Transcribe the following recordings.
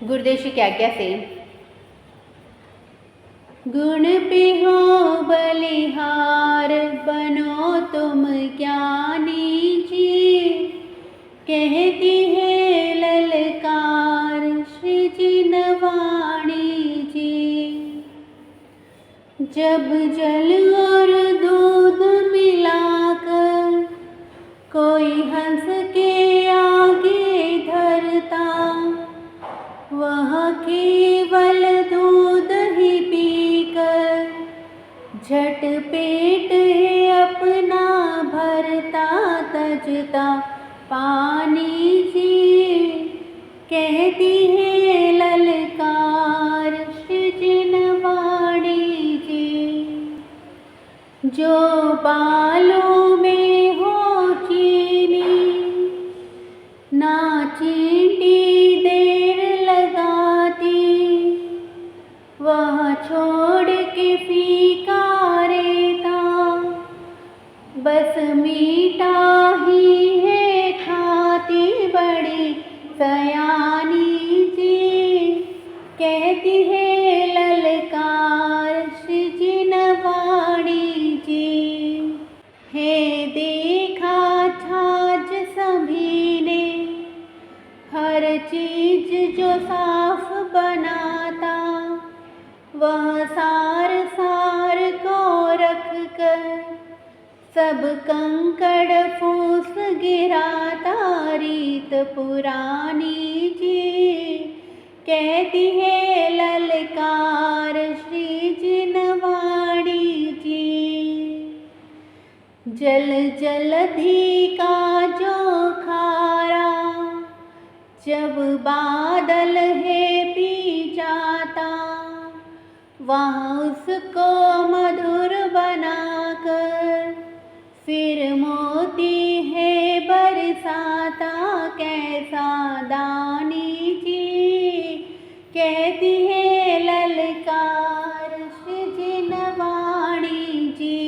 गुरुदेव की आज्ञा से गुण पे हो बलिहार बनो तुम ज्ञानी जी, कहती है ललकार श्री जिनवाणी जी। जब जल और दूध मिलाकर कोई हंस के आगे धरता, वह केवल दूध ही पीकर झट पेट है अपना भरता, तजता पानी जी, कहती है ललकार श्री जिनवाणी जी। जो बालों में हो चीनी ना चींटी देर लगाती, वह छोड़ के फीका रेता बस मीठा ही है खाती, बड़ी सयानी जी, कहती है ललकार श्री जिनवाणी जी। है देखा छाछ सभी ने हर चीज जो साफ बनाता, वह सार सार को रख कर सब कंकड़ फूस गिराता, रीत पुरानी जी, कहती है ललकार श्री जिनवाणी जी। जल जलधि का जो खारा जब बादल है पी जाता, वहाँ उसको मधुर बनाकर फिर मोती है बरसाता, कैसा दानी जी, कहती है ललकार श्री जिनवाणी जी।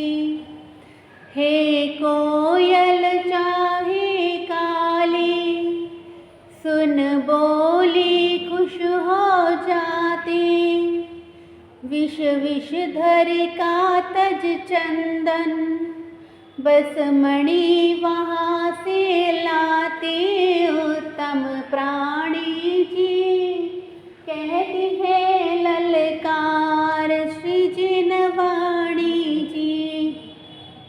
हे कोयल चाहे काली सुन बोली खुश हो जाती, विष विषधर का तज चंदन बस मणि वहाँ से लाते, उत्तम प्राणी जी, कहती है ललकार श्री जिनवाणी जी।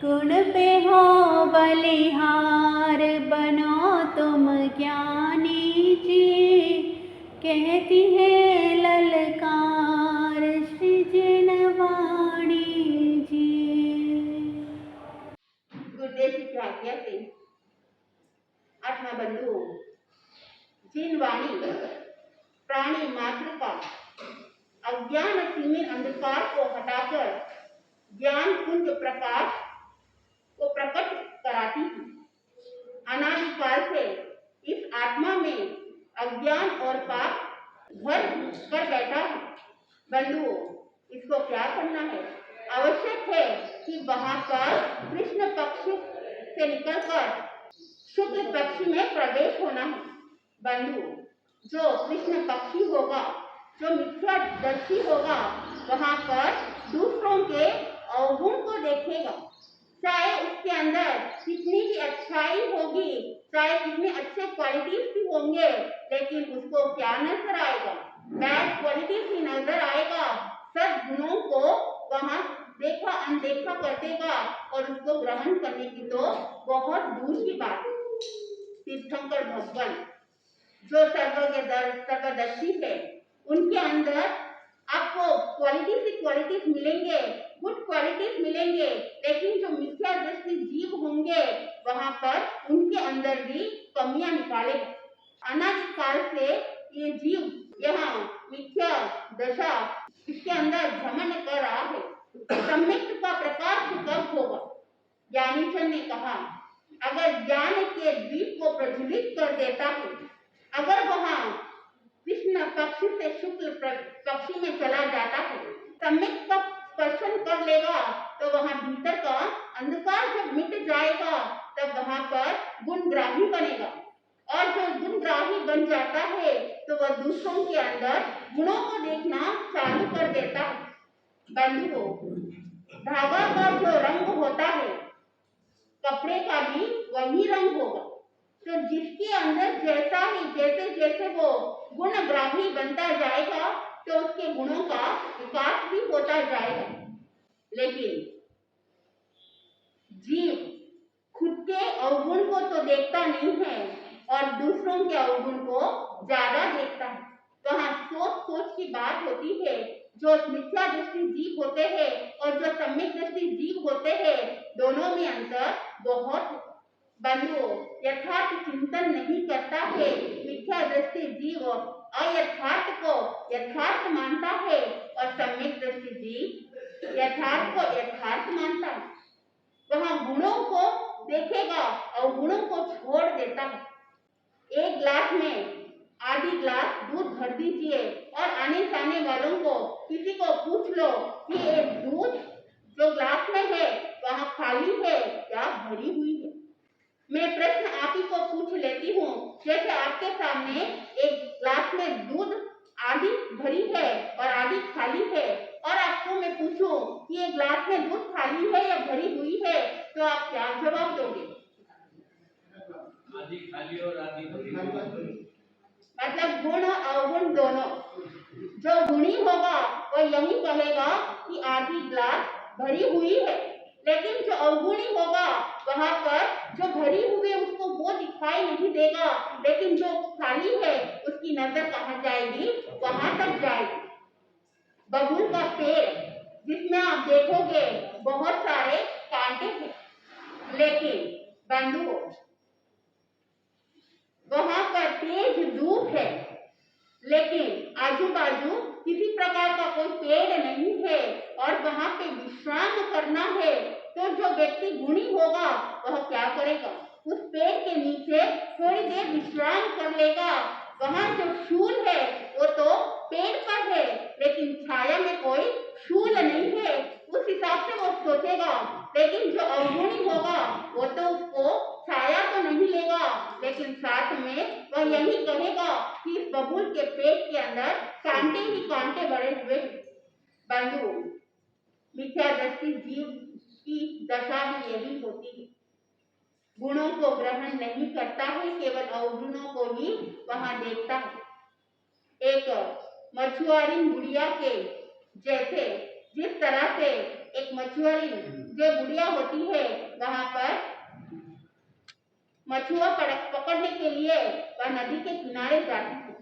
गुण पे हो बलिहार बनो तुम ज्ञानी जी, कहती है ललकार श्री जिनवाणी जी। गुरुदेव की आज्ञा से आठवां बंधु जिनवाणी प्राणी मात्र का अज्ञान तिमिर अंधकार को हटाकर ज्ञान कुंज प्रकाश को प्रकट कराती थी। अनादिकाल से इस आत्मा में अज्ञान और पाप भर कर बैठा है। बंधुओं, इसको क्या करना है? आवश्यक है कि वहां पर कृष्ण पक्ष से निकलकर शुक्ल पक्ष में प्रवेश होना है। बंधुओं, जो कृष्ण पक्षी होगा, जो मिथ्यादर्शी होगा, वहां पर दूसरों के अवगुण को देखेगा। चाहे उसके अंदर कितनी भी अच्छाई होगी, चाहे कितने अच्छे क्वालिटीज भी होंगे, लेकिन उसको क्या नजर आएगा? बैड क्वालिटीज ही नजर आएगा। सब गुणों को वहां देखा अनदेखा कर देगा और उसको ग्रहण करने की तो बहुत दूर की बात है। तीर्थंकर भगवान जो सर्वदर्शी है, उनके अंदर आपको क्वालिटीज मिलेंगे, गुड क्वालिटीज मिलेंगे, लेकिन जो मिथ्या दृष्टि जीव होंगे, वहां पर उनके अंदर भी कमियां निकालेगा। अनादिकाल से ये जीव यहाँ मिथ्या दशा इसके अंदर भ्रमण कर रहा है। सम्यक्त का प्रकाश कब होगा? ज्ञानीजन ने कहा, अगर ज्ञान के दीप को प्रज्वलित कर देता है, अगर वहां कृष्ण पक्ष से शुक्ल पक्षी में चला जाता है, सम्यक का स्पर्शन कर लेगा, तो वहां भीतर का अंधकार जब मिट जाएगा, तब वहां पर गुणग्राही बनेगा। और जो गुणग्राही बन जाता है तो वह दूसरों के अंदर गुणों को देखना चालू कर देता है। बंधुओं, धागा का जो रंग होता है कपड़े का भी वही रंग होगा। तो जिसके अंदर जैसा ही जैसे जैसे वो गुणग्राही बनता जाएगा तो उसके गुणों का विकास भी होता जाएगा। लेकिन जीव खुद के अवगुण को तो देखता नहीं है और दूसरों के अवगुण को ज्यादा देखता है। वहां सोच सोच की बात होती है। जो मिथ्या दृष्टि जीव होते हैं और जो सम्यक दृष्टि जीव होते हैं दोनों में अंतर बहुत। बंधुओं, यथार्थ चिंतन नहीं करता है मिथ्या दृष्टि जीव अयथार्थ को यथार्थ मानता है और सम्यक दृष्टि जीव यथार्थ को यथार्थ मानता है। वहां गुणों को देखेगा और गुणों को छोड़ देता है। एक ग्लास में आधी ग्लास दूध भर दीजिए और आने जाने वालों को किसी को पूछ लो कि ये दूध जो ग्लास में है वह खाली है या भरी हुई है। मैं प्रश्न आप ही को पूछ लेती हूँ, जैसे आपके सामने एक ग्लास में दूध आधी भरी है और आधी खाली है और आपको मैं पूछूं कि ये ग्लास में दूध खाली है या भरी हुई है तो आप क्या जवाब दोगे? आधी खाली और आधी भरी। मतलब गुण और अवगुण दोनों। जो गुणी होगा वो यही कहेगा कि आधी ग्लास भरी हुई है, लेकिन जो अवगुणी होगा वहां पर जो भरी हुई है उसको वो दिखाई नहीं देगा, लेकिन जो खाली है उसकी नजर कहाँ जाएगी? वहां तक जाएगी। बबूल का पेड़ जिसमें आप देखोगे बहुत सारे कांटे हैं, लेकिन बंधुओं वहां पर तेज धूप है, लेकिन आजू बाजू किसी प्रकार का कोई पेड़ नहीं है और वहां पे विश्राम करना है। तो जो व्यक्ति गुणी होगा वह क्या करेगा? उस पेड़ के नीचे थोड़ी देर विश्राम कर लेगा। वहां जो शूल है वो तो पेड़ पर है, लेकिन छाया में कोई शूल नहीं है, उस हिसाब से वो सोचेगा। लेकिन जो अवगुणी होगा वो तो उसको छाया तो नहीं लेगा, लेकिन साथ में वह यही कहेगा कि इस बबूल के पेट के अंदर कांटे ही कांटे बड़े हुए। बंधु, मिथ्या दृष्टि जीव की दशा भी यही होती है। गुणों को ग्रहण नहीं करता है, केवल अवगुणों को ही वहां देखता है। एक मछुआरी गुड़िया के जैसे जिस तरह से एक मछुआरी जो गुड़िया होती है वहां पर मछुआ पकड़ने के लिए वह नदी के किनारे जाती है।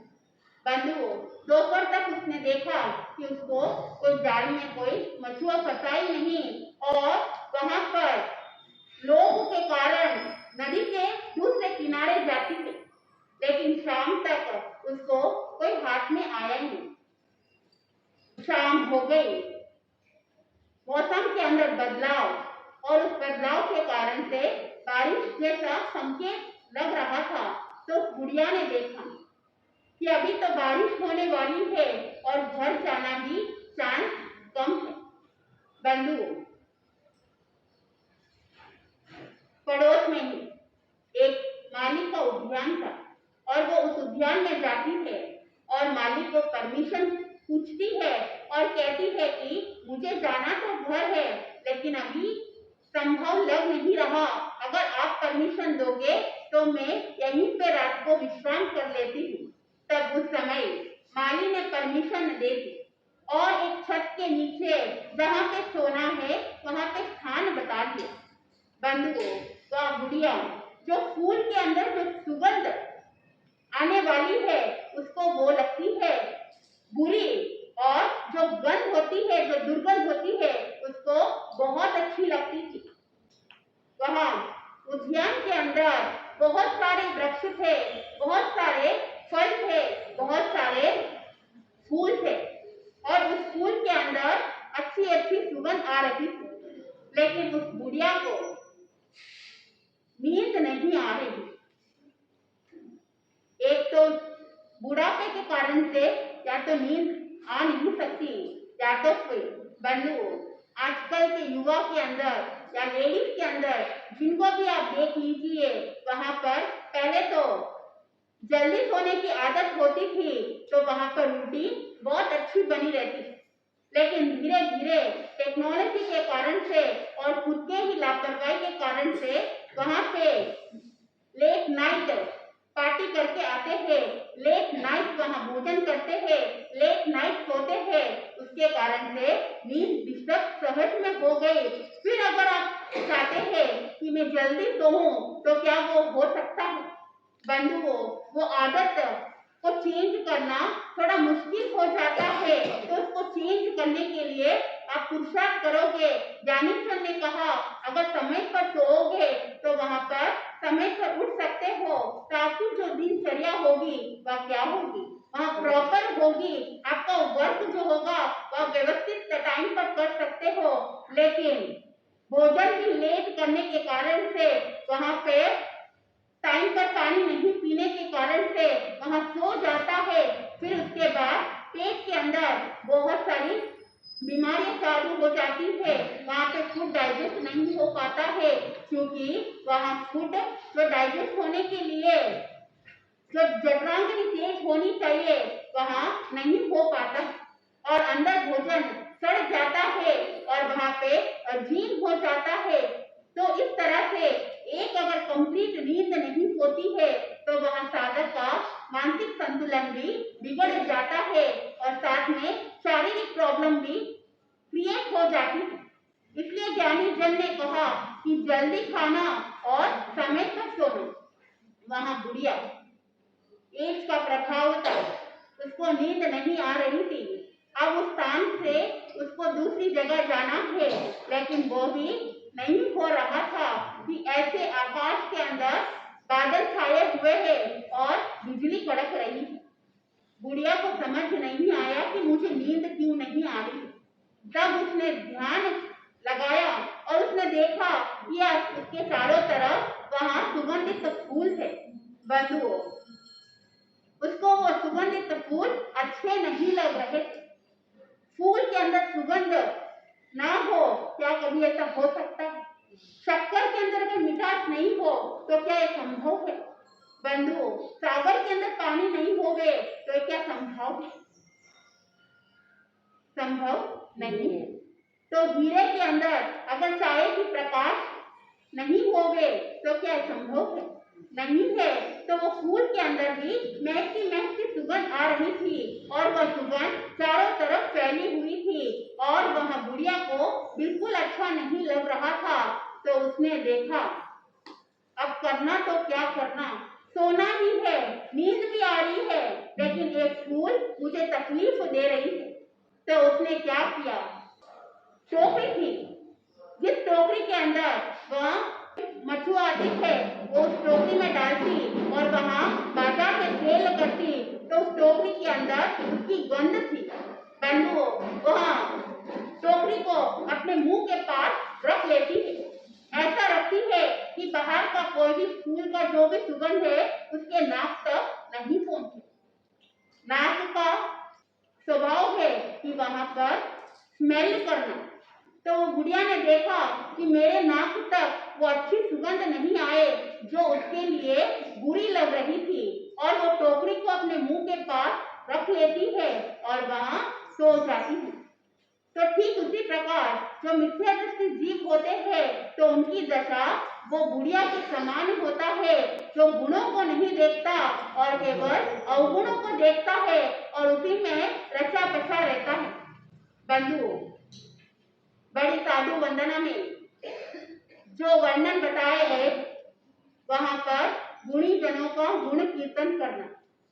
बंधुओं, दोपहर तक उसने देखा कि उसको कोई जाल में कोई मछुआ फंसा ही नहीं और वहां पर लोगों के कारण नदी के दूसरे किनारे जाती है, लेकिन शाम तक उसको कोई हाथ में आया नहीं। शाम हो गई, मौसम के अंदर बदलाव और उस बदलाव के कारण से बारिश जैसा संकेत लग रहा था। तो गुड़िया ने देखा कि अभी तो बारिश होने वाली है और घर जाना भी चांस कम है। बंधु, पड़ोस में ही एक माली का उद्यान था और वो उस उद्यान में जाती है और माली को परमिशन पूछती है और कहती है कि मुझे जाना तो घर है, लेकिन अभी संभव लग नहीं रहा। अगर आप परमिशन दोगे तो मैं यहीं पे रात को विश्राम कर लेती हूँ। तब उस समय माली ने परमिशन दे दी और एक छत के नीचे जहाँ पे सोना है वहां पे स्थान बता दिया। बंधुओं, वह गुड़िया जो फूल के अंदर जो सुगंध आने वाली है उसको वो लगती है बुरी, और जो गंध होती है जो दुर्गंध होती है उसको बहुत अच्छी लगती थी। वहां उद्यान के अंदर बहुत सारे वृक्ष थे, बहुत सारे फल थे, बहुत सारे फूल थे और उस फूल के अंदर अच्छी अच्छी सुगंध आ रही थी, लेकिन उस बुढ़िया को नींद नहीं आ रही। एक तो बुढ़ापे के कारण से या तो नींद आ नहीं सकती या तो फिर बंधुओं आजकल के युवा के अंदर या लेडीज के अंदर जिनको भी आप देख लीजिए वहां पर पहले तो जल्दी सोने की आदत होती थी तो वहां पर रूटीन बहुत अच्छी बनी रहती थी, लेकिन धीरे धीरे टेक्नोलॉजी के कारण से और खुद के ही लापरवाही के कारण से वहां पे लेट नाइट पार्टी करके आते हैं, लेट नाइट वहां भोजन करते हैं, लेट नाइट सोते हैं, उसके कारण से नींद डिस्टर्ब सहज में हो गई। फिर अगर आप चाहते हैं कि मैं जल्दी सोऊं तो क्या वो हो सकता है? बंधुओं, वो आदत को चेंज करना थोड़ा मुश्किल हो जाता है, तो उसको चेंज करने के लिए आप पुरुषार्थ करोगे। ज्ञानेश्वर ने कहा अगर समय पर सोओगे तो वहां पर समय पर उठ सकते हो, तो आपकी जो दिनचर्या होगी वह क्या होगी? वहाँ प्रॉपर होगी, आपका वर्क जो होगा वह व्यवस्थित टाइम पर कर सकते हो। लेकिन भोजन भी लेट करने के कारण से वहां पे टाइम पर पानी नहीं पीने के कारण से वहां सो जाता है, फिर उसके बाद पेट के अंदर बहुत सारी बीमारियां चालू हो जाती है, वहां पे फूड डाइजेस्ट नहीं हो पाता है, क्योंकि वहां फूड जो डाइजेस्ट होने के लिए जो जठरांगनी तेज होनी चाहिए वहां नहीं हो पाता और अंदर भोजन सड़ जाता है और वहां पे अजीर्ण हो जाता है। तो इस तरह से एक अगर कंप्लीट नींद नहीं होती है तो वहां साधक का मानसिक संतुलन भी बिगड़ जाता है और साथ में शारीरिक प्रॉब्लम भी क्रिएट हो जाती है। इसलिए ज्ञानी जन ने कहा कि जल्दी खाना और समय पर सोना। वहां बुढ़िया एड्स का प्रभाव था, उसको नींद नहीं आ रही थी, अब उस स्थान से उसको दूसरी जगह जाना है, लेकिन वो भी नहीं हो रहा था कि ऐसे आकाश के अंदर बादल छाए हुए हैं और बिजली कड़क रही है। बुढ़िया को समझ नहीं आया कि मुझे नींद क्यों नहीं आ रही। तब उसने ध्यान लगाया और उसने देखा कि उसके चारों तरफ वहां सुगंधित फूल थे। बंधुओं, उसको वो सुगंधित फूल अच्छे नहीं लग रहे थे। फूल के अंदर सुगंध ना हो, क्या कभी ऐसा हो सकता है? शक्कर के अंदर अगर मिठास नहीं हो तो क्या ये संभव है? बंधुओं, सागर के अंदर पानी नहीं होवे तो क्या संभव है? संभव नहीं है। तो हीरे के अंदर अगर चाय की प्रकाश नहीं होवे तो क्या संभव है? नहीं है। तो वो फूल के अंदर भी महकती सुगंध आ रही थी और वह सुगंध चारों तरफ फैली हुई थी और वह बुढ़िया को बिल्कुल अच्छा नहीं लग रहा था। तो उसने देखा अब करना तो क्या करना, सोना ही है, नींद भी आ रही है, लेकिन एक फूल मुझे तकलीफ दे रही है। तो उसने क्या किया, टोकरी थी, जिस टोकरी के अंदर वह मछुआ आती है वो उस टोकरी में डालती और वहां बाजार में सेल करती, तो उस टोकरी के अंदर उसकी गंध थी। बंधुओं, वह टोकरी को अपने मुंह के पास रख लेती है, ऐसा रखती है कि बाहर का कोई भी फूल का जो भी सुगंध है उसके नाक तक नहीं पहुंची। नाक का स्वभाव है कि वहां पर स्मेल करना। तो बुढ़िया ने देखा कि मेरे नाक तक वो अच्छी सुगंध नहीं आए जो उसके लिए बुरी लग रही थी और वो टोकरी को अपने मुंह के पास रख लेती है और वहां सो जाती है। तो ठीक उसी प्रकार जो मिथ्या दृष्टि जीव होते हैं तो उनकी दशा वो बुढ़िया के समान होता है, जो गुणों को नहीं देखता और केवल अवगुणों को देखता है और उसी में रचा बसा रहता है। बंधुओं, बड़ी साधु वंदना में जो वर्णन बताए हैं वहां पर गुणी जनों का गुण कीर्तन करना।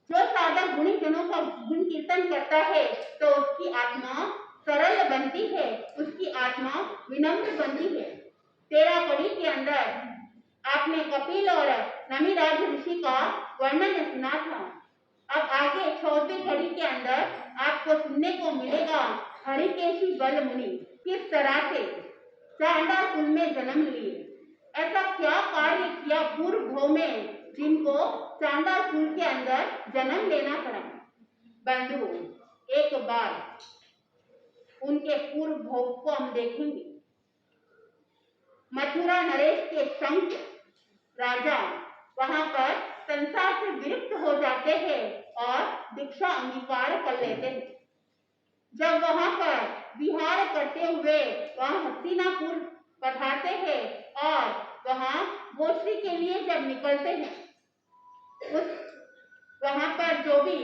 जो साधक गुणी जनों का गुण कीर्तन करता है तो उसकी आत्मा सरल बनती है, उसकी आत्मा विनम्र बनती है। 13 कड़ी के अंदर आपने कपिल और नमिराज ऋषि का वर्णन सुना था। अब आगे 14वीं कड़ी के अंदर आपको सुनने को मिलेगा हरिकेशी बल मुनि किस तरह से चांडाल कुल में जन्म लिए, ऐसा क्या कार्य किया पूर्व भव में जिनको चांडाल कुल के अंदर जन्म लेना पड़ा। बंधु, एक बार उनके पूर्व भोग को हम देखेंगे। मथुरा नरेश के शंख राजा वहां पर संसार से विरक्त हो जाते हैं और दीक्षा अंगीकार कर लेते हैं। जब वहां पर विहार करते हुए वहां हस्तिनापुर पधारते हैं और वहां गोष्ठी के लिए जब निकलते हैं, उस वहां पर जो भी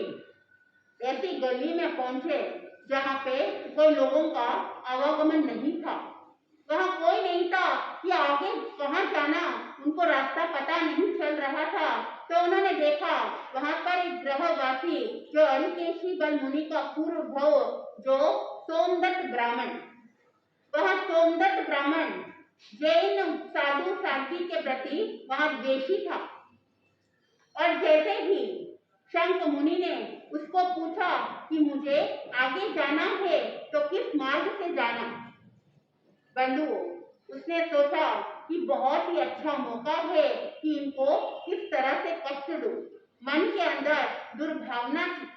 ऐसी गली में पहुंचे जहां पे कोई लोगों का आवागमन नहीं था, वहां कोई नहीं था कि आगे कहाँ जाना, उनको रास्ता पता नहीं चल रहा था। तो उन्होंने देखा वहां पर एक ग्रहवासी जो अरिकेशी बल मुनि का पूर्व भव जो सोमदत्त ब्राह्मण, वह सोमदत्त ब्राह्मण जैन साधु साध्वी के प्रति वहां द्वेषी था। और जैसे ही शंख मुनि ने उसको पूछा कि मुझे आगे जाना है तो किस मार्ग से जाना, बंधुओं उसने सोचा कि बहुत ही अच्छा मौका है कि इनको किस तरह से कष्ट दूं। मन के अंदर दुर्भावना थी,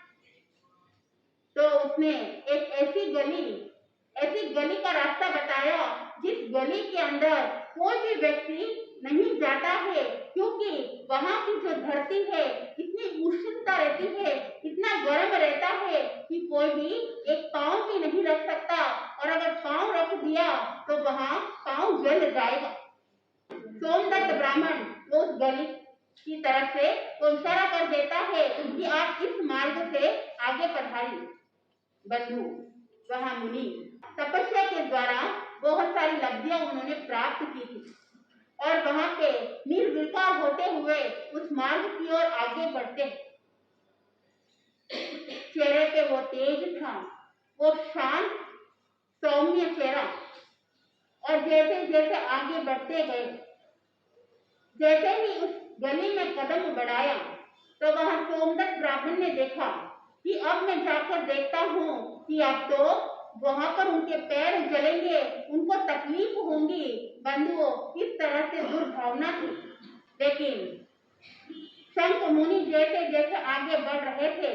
तो उसने एक ऐसी गली का रास्ता बताया जिस गली के अंदर कोई भी व्यक्ति नहीं जाता है, क्योंकि वहां की जो धरती है इतनी उष्णता रहती है, इतना गर्म रहता है कि कोई भी एक पांव भी नहीं रख सकता, और अगर पांव रख दिया तो वहां पांव जल जाएगा। सोमदत्त ब्राह्मण उस गली की तरफ से वो इशारा कर देता है कि आप इस मार्ग से आगे पधारिए। बंधु वहां मुनि तपस्या के द्वारा बहुत सारी लब्धियां उन्होंने प्राप्त की थी और वहां पे निर्विकार होते हुए उस मार्ग की ओर आगे बढ़ते। चेहरे पे वो तेज था, वो शांत सौम्य चेहरा, और जैसे जैसे आगे बढ़ते गए, जैसे ही उस गली में कदम बढ़ाया तो वहां सोमदत्त ब्राह्मण ने देखा कि अब मैं जाकर देखता हूँ कि अब तो वहां पर उनके पैर जलेंगे, उनको तकलीफ होंगी। बंधुओं किस तरह से दुर्भावना थी। लेकिन शंख मुनि जैसे जैसे आगे बढ़ रहे थे,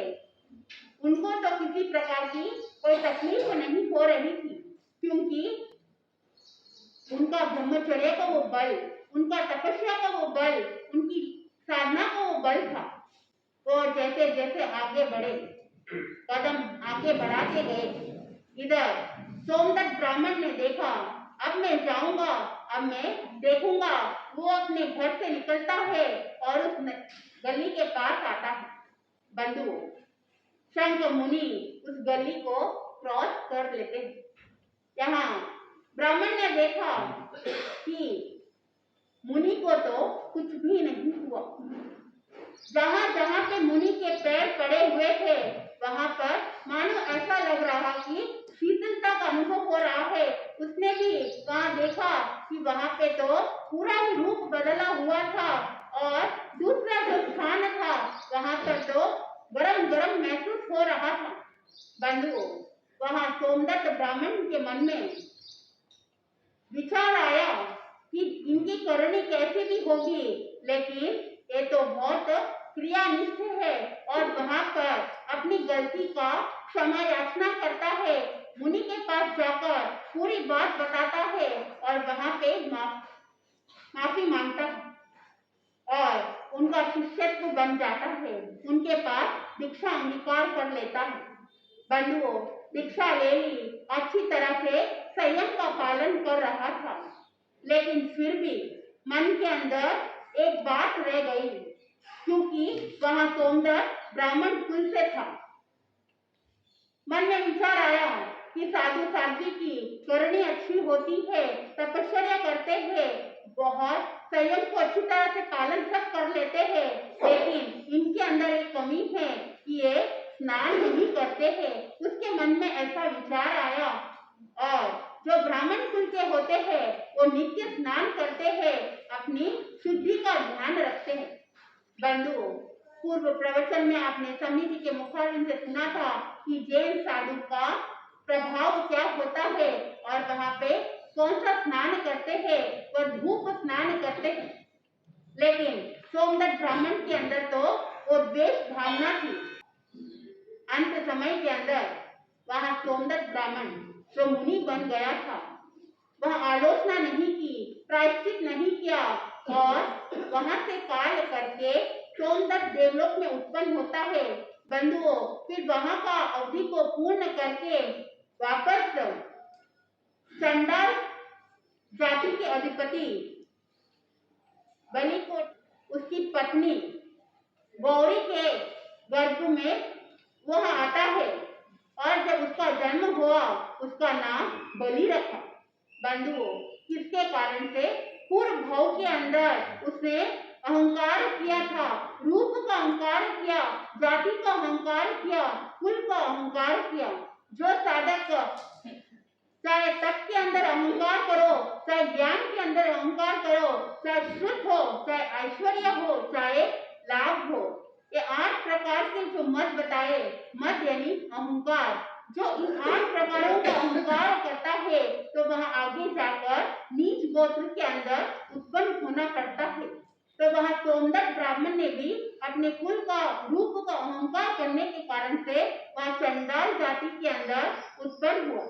उनको तो किसी प्रकार की कोई तकलीफ नहीं हो रही थी, क्योंकि उनका ब्रह्मचर्य का वो बल, उनका तपस्या का वो बल, उनकी साधना का वो बल था। और जैसे जैसे आगे बढ़े, कदम आगे बढ़ाते गए, इधर सोमदत्त ब्राह्मण ने देखा अब मैं जाऊंगा, अब मैं देखूंगा। वो अपने घर से निकलता है और उस गली के पास आता है। बंधुओं शंख मुनि उस गली को क्रॉस कर लेते हैं। यहाँ ब्राह्मण ने देखा कि मुनि को तो कुछ भी नहीं हुआ। जहां जहां पे मुनि के पैर पड़े हुए थे वहां पर मानो ऐसा लग रहा कि शीतलता का अनुभव हो रहा है। उसने भी वहां देखा कि वहां पे तो पूरा ही रूप बदला हुआ था, और दूसरा जो स्थान था वहां पर तो गरम गरम महसूस हो रहा था। बंधुओं वहां सोमदत्त ब्राह्मण के मन में विचार आया कि इनकी करनी कैसे भी होगी, लेकिन ये तो बहुत क्रियानिष्ठ है, और वहां पर अपनी गलती का क्षमा याचना करता है, मुनि के पास जाकर पूरी बात बताता है और वहां पे माफी मांगता है और उनका शिष्यत्व बन जाता है, उनके पास दीक्षा अंगीकार कर लेता है। बंधुओं दीक्षा ले ली, अच्छी तरह से संयम का पालन कर रहा था, लेकिन फिर भी मन के अंदर एक बात रह गई, क्योंकि वहां सोमदत्त ब्राह्मण कुल से था। मन में विचार आया कि साधु साध्वी की करनी अच्छी होती है, तपस्या करते हैं, बहुत संयम को अच्छी तरह से पालन सब कर लेते हैं, लेकिन इनके अंदर एक कमी है कि ये स्नान नहीं करते हैं। उसके मन में ऐसा विचार आया, और जो ब्राह्मण कुल के होते हैं वो नित्य स्नान करते हैं, अपनी शुद्धि का ध्यान रखते हैं। बंधुओं पूर्व प्रवचन में आपने समी जी के मुखारविंद से सुना था कि जैन साधु का प्रभाव क्या होता है, और वहां पे कौन सा स्नान करते हैं, वह धूप स्नान करते हैं। लेकिन सोमदत्त ब्राह्मण के अंदर तो वो द्वेष भावना थी। अंत समय के अंदर वहां सोमदत्त ब्राह्मण जो मुनि बन गया था, वह आलोचना नहीं की, प्रायश्चित नहीं किया, और वहां से काल करके सोमदत्त देवलोक में उत्पन्न होता है। बंधुओं, फिर वहां का अवधि को पूर्ण करके वापस चंडाल जाति के अधिपति बलि को उसकी पत्नी गौरी के गर्भ में वह आता है और जब उसका जन्म हुआ उसका नाम बलि रखा। बंधुओं, किसके कारण से? पूर्व भाव के अंदर उसने अहंकार किया था, रूप का अहंकार किया, जाति का अहंकार किया, कुल का अहंकार किया। जो साधक चाहे तप के अंदर अहंकार करो, चाहे ज्ञान के अंदर अहंकार करो, चाहे सुख हो, चाहे ऐश्वर्य हो, चाहे लाभ हो, ये 8 प्रकार के जो मत बताए, मत यानी अहंकार, जो इन 8 प्रकारों का अहंकार करता है तो वह आगे जाकर नीच गोत्र के अंदर उत्पन्न होना पड़ता है। तो वह सोमदत्त ब्राह्मण ने भी अपने कुल का रूप का अहंकार करने के कारण से वह चंडाल जाति के अंदर उत्पन्न हुआ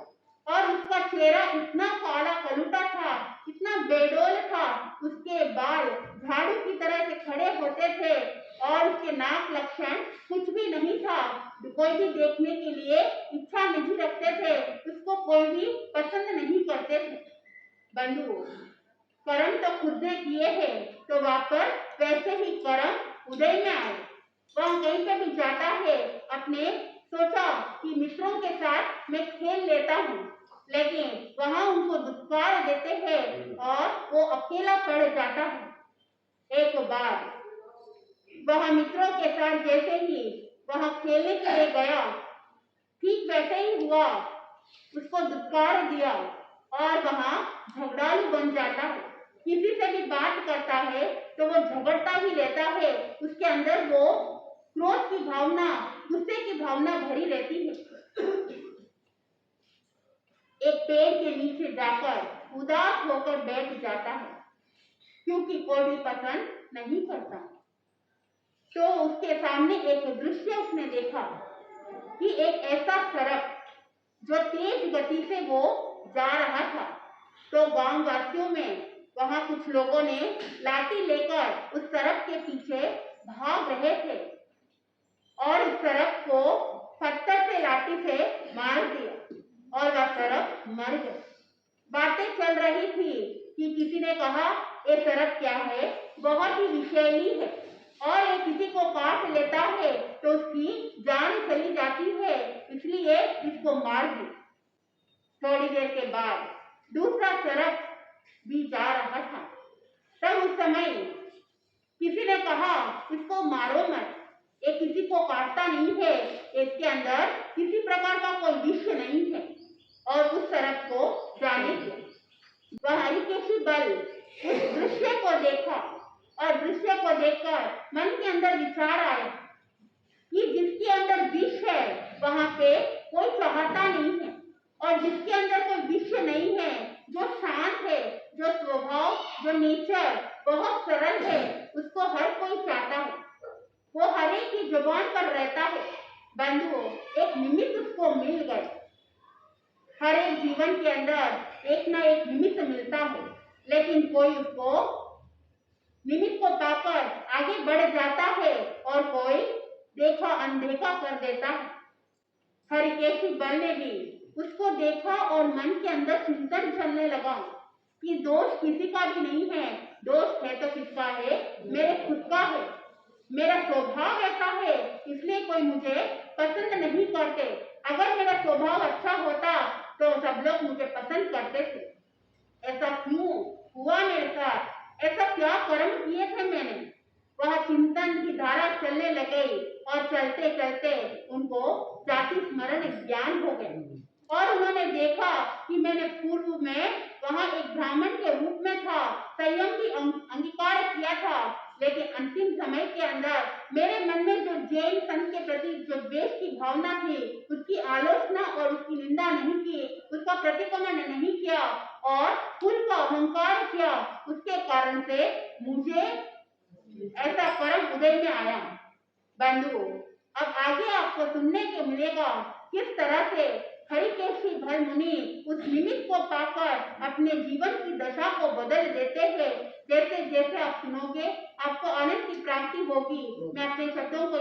और उसका चेहरा इतना काला कलुटा था, इतना बेडोल था, उसके बाल झाड़ू की तरह से खड़े होते थे और उसके नाक लक्षण कुछ भी नहीं था। कोई भी देखने के लिए इच्छा नहीं रखते थे, उसको कोई भी पसंद नहीं करते थे। बंधुओं, कर्म तो खुद ने किए हैं तो वहां पर वैसे ही कर्म उदय में आए। वह कहीं पे भी जाता है, अपने सोचा कि मित्रों के साथ मैं खेल लेता हूँ, लेकिन वहां उनको दुत्कार देते हैं और वो अकेला पड़ जाता है। एक बार वह मित्रों के साथ जैसे ही वह खेलने के लिए गया, ठीक वैसे ही हुआ, उसको दुत्कार दिया और वहां झगड़ालू बन जाता है। किसी से भी बात करता है तो वो झगड़ता ही रहता है, उसके अंदर वो क्रोध की भावना, गुस्से की भावना भरी रहती है। एक पेड़ के नीचे जाकर उदास होकर बैठ जाता है, क्योंकि कोई भी पसंद नहीं करता। तो उसके सामने एक दृश्य उसने देखा कि एक ऐसा सड़क जो तेज गति से वो जा रहा था। तो गांव वासियों में वहां कुछ लोगों ने लाठी लेकर उस सड़क के पीछे भाग रहे थे और उस सड़क को पत्थर से लाठी से मार दिया और वह सड़क मर गई। बातें चल रही थी कि किसी ने कहा ये सड़क क्या है, बहुत ही विषैली है और ये किसी को काट लेता है तो उसकी जान चली जाती है, इसलिए इसको मार दी। थोड़ी देर के बाद दूसरा सड़क भी जा रहा था। तब उस समय किसी ने कहा इसको मारो मत, ये किसी को काटता नहीं है, इसके अंदर किसी प्रकार का कोई विष नहीं है, और उस सड़क को जाने दिया। वह हरिकेशी बल उस दृश्य को देखा और दृश्य को देखकर मन के अंदर विचार आया कि जिसके अंदर विष है वहां पे कोई चाहता नहीं है, और जिसके अंदर कोई विष नहीं है, जो शांत है, जो स्वभाव, जो नेचर बहुत सरल है, उसको हर कोई चाहता है, वो हर एक की जुबान पर रहता है। बंधुओं, एक निमित्त उसको मिल गए। हर एक जीवन के अंदर एक ना एक निमित्त मिलता है, लेकिन कोई उसको निमित्त को पाकर आगे बढ़ जाता है और कोई देखा अनदेखा कर देता है। हरिकेशी बल ने भी उसको देखा और मन के अंदर चिंतन चलने लगा कि दोष किसी का भी नहीं है, दोष है तो किसका है? मेरे खुद का है। मेरा स्वभाव ऐसा है, इसलिए कोई मुझे पसंद नहीं करते। अगर मेरा स्वभाव अच्छा होता तो सब लोग मुझे पसंद करते थे। ऐसा क्यों हुआ मेरे साथ? ऐसा क्या कर्म किए थे मैंने? वह चिंतन की धारा चलने लगे और चलते चलते उनको जाति स्मरण ज्ञान हो गया और उन्होंने देखा कि मैंने पूर्व में वहां एक ब्राह्मण के रूप में था, संयम भी अंगीकार किया था, लेकिन अंतिम समय के अंदर मेरे मन में जो जैन संत के प्रति जो द्वेष की भावना थी, उसकी आलोचना और उसकी निंदा नहीं की, उसका प्रतिक्रमण नहीं किया और कुल का अहंकार किया, उसके कारण से मुझे ऐसा कर्म उदय में आया। बंधुओं, अब आगे आपको सुनने को मिलेगा किस तरह से हरिकेशी भय मुनि उस निमित्त को पाकर अपने जीवन की दशा को बदल देते हैं। जैसे जैसे आप सुनोगे आपको आनंद की प्राप्ति होगी। मैं अपने शब्दों को